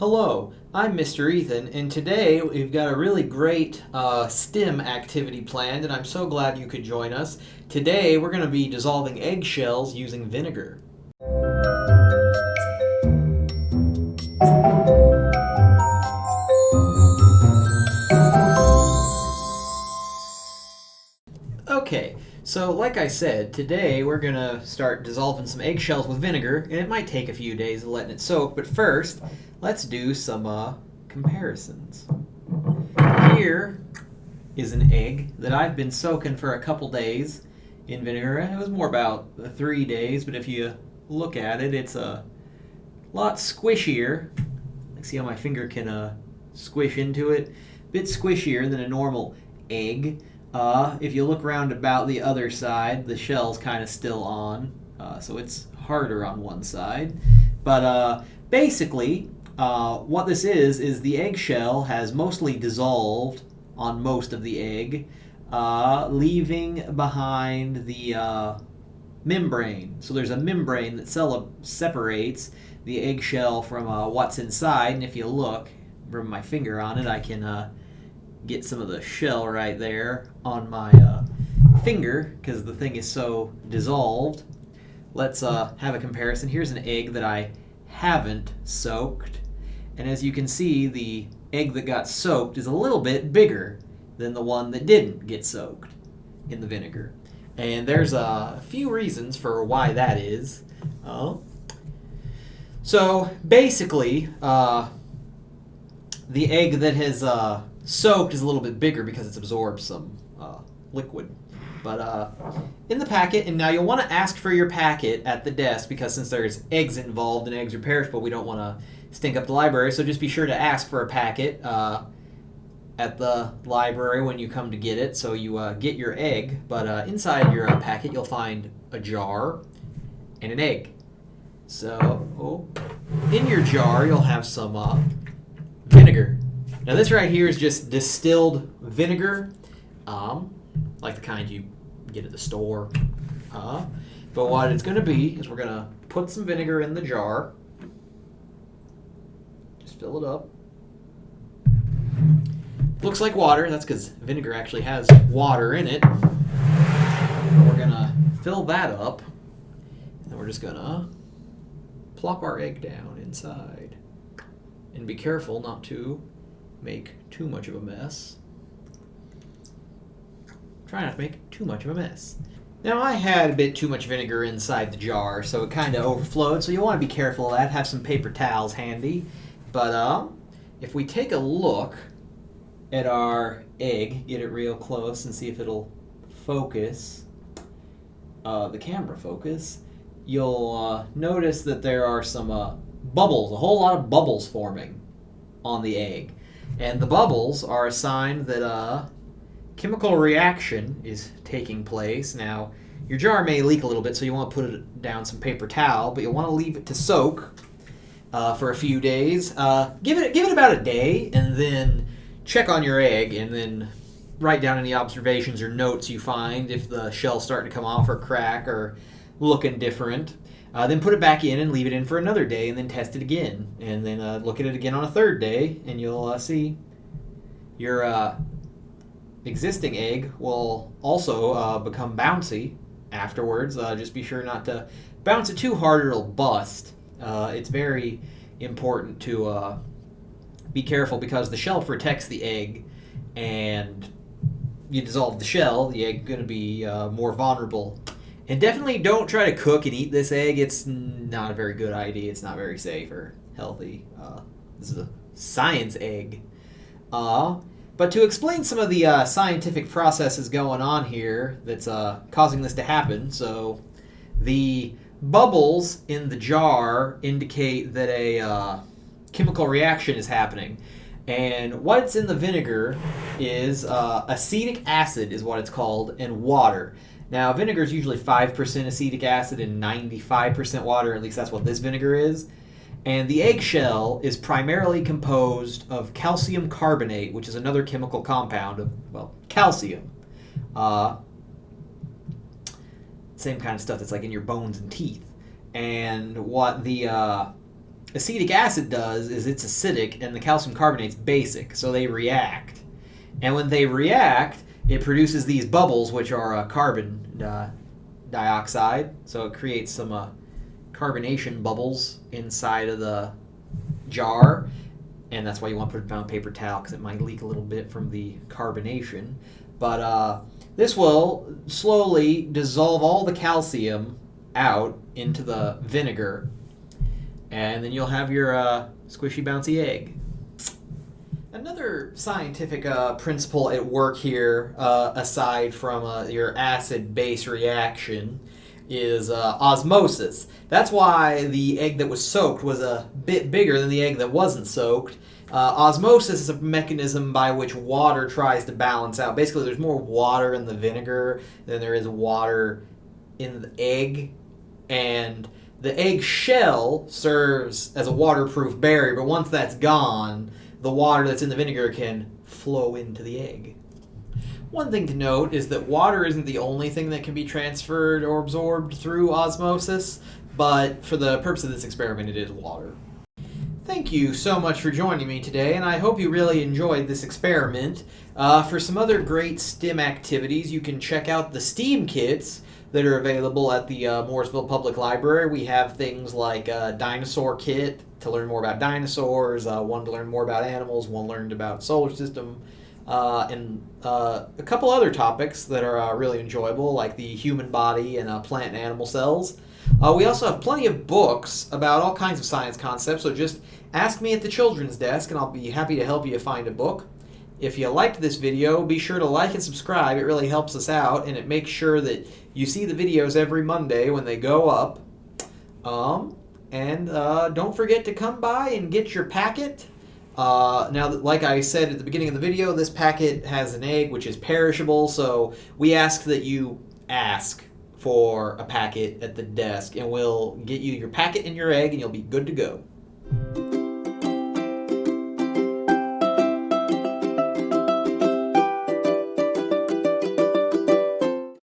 Hello, I'm Mr. Ethan, and today we've got a really great STEM activity planned, and I'm so glad you could join us. Today we're going to be dissolving eggshells using vinegar. Okay, so like I said, today we're going to start dissolving some eggshells with vinegar, and it might take a few days of letting it soak, but first, let's do some comparisons. Here is an egg that I've been soaking for a couple days in vinegar. It was more about 3 days, but if you look at it, it's a lot squishier. See how my finger can squish into it? A bit squishier than a normal egg. If you look around about the other side, the shell's kind of still on, so it's harder on one side. But basically, what this is the eggshell has mostly dissolved on most of the egg, leaving behind the membrane. So there's a membrane that separates the eggshell from what's inside, and if you look, rub my finger on it, I can get some of the shell right there on my finger because the thing is so dissolved. Let's have a comparison. Here's an egg that I haven't soaked, and as you can see, the egg that got soaked is a little bit bigger than the one that didn't get soaked in the vinegar. And there's a few reasons for why that is. So basically, the egg that has soaked is a little bit bigger because it's absorbed some liquid. But in the packet, and now you'll want to ask for your packet at the desk because since there's eggs involved and eggs are perishable, we don't want to stink up the library. So just be sure to ask for a packet at the library when you come to get it. So you get your egg, but inside your packet you'll find a jar and an egg. So in your jar you'll have some vinegar. Now this right here is just distilled vinegar, like the kind you get at the store. But what it's going to be is we're going to put some vinegar in the jar. Just fill it up. Looks like water. That's because vinegar actually has water in it. We're going to fill that up. And we're just going to plop our egg down inside. And be careful not to make too much of a mess. Try not to make too much of a mess. Now I had a bit too much vinegar inside the jar, so it kind of overflowed, so you want to be careful of that. Have some paper towels handy. But if we take a look at our egg, get it real close and see if it'll focus, the camera focus, you'll notice that there are some bubbles, a whole lot of bubbles forming on the egg. And the bubbles are a sign that a chemical reaction is taking place. Now, your jar may leak a little bit, so you want to put it down some paper towel, but you'll want to leave it to soak for a few days. Give it about a day, and then check on your egg, and then write down any observations or notes you find if the shell's starting to come off or crack or looking different. Then put it back in and leave it in for another day and then test it again. And then look at it again on a third day and you'll see your existing egg will also become bouncy afterwards. Just be sure not to bounce it too hard or it'll bust. It's very important to be careful because the shell protects the egg, and you dissolve the shell, the egg's going to be more vulnerable. And definitely don't try to cook and eat this egg. It's not a very good idea. It's not very safe or healthy. This is a science egg. But to explain some of the scientific processes going on here that's causing this to happen, so the bubbles in the jar indicate that a chemical reaction is happening. And what's in the vinegar is acetic acid is what it's called, and water. Now, vinegar is usually 5% acetic acid and 95% water, at least that's what this vinegar is. And the eggshell is primarily composed of calcium carbonate, which is another chemical compound of, well, calcium. Same kind of stuff that's like in your bones and teeth. And what the acetic acid does is it's acidic and the calcium carbonate's basic, so they react. And when they react, it produces these bubbles, which are carbon dioxide. So it creates some carbonation bubbles inside of the jar. And that's why you want to put it on a paper towel, because it might leak a little bit from the carbonation. But this will slowly dissolve all the calcium out into the vinegar. And then you'll have your squishy, bouncy egg. Another scientific principle at work here, aside from your acid-base reaction, is osmosis. That's why the egg that was soaked was a bit bigger than the egg that wasn't soaked. Osmosis is a mechanism by which water tries to balance out. Basically, there's more water in the vinegar than there is water in the egg, and the egg shell serves as a waterproof barrier, but once that's gone, the water that's in the vinegar can flow into the egg. One thing to note is that water isn't the only thing that can be transferred or absorbed through osmosis, but for the purpose of this experiment, it is water. Thank you so much for joining me today, and I hope you really enjoyed this experiment. For some other great STEM activities, you can check out the STEAM kits that are available at the Mooresville Public Library. We have things like a dinosaur kit to learn more about dinosaurs, one to learn more about animals, one learned about solar system, and a couple other topics that are really enjoyable, like the human body and plant and animal cells. We also have plenty of books about all kinds of science concepts, so just ask me at the children's desk and I'll be happy to help you find a book. If you liked this video, be sure to like and subscribe. It really helps us out, and it makes sure that you see the videos every Monday when they go up. And don't forget to come by and get your packet. Now, like I said at the beginning of the video, this packet has an egg which is perishable, so we ask that you ask for a packet at the desk, and we'll get you your packet and your egg, and you'll be good to go.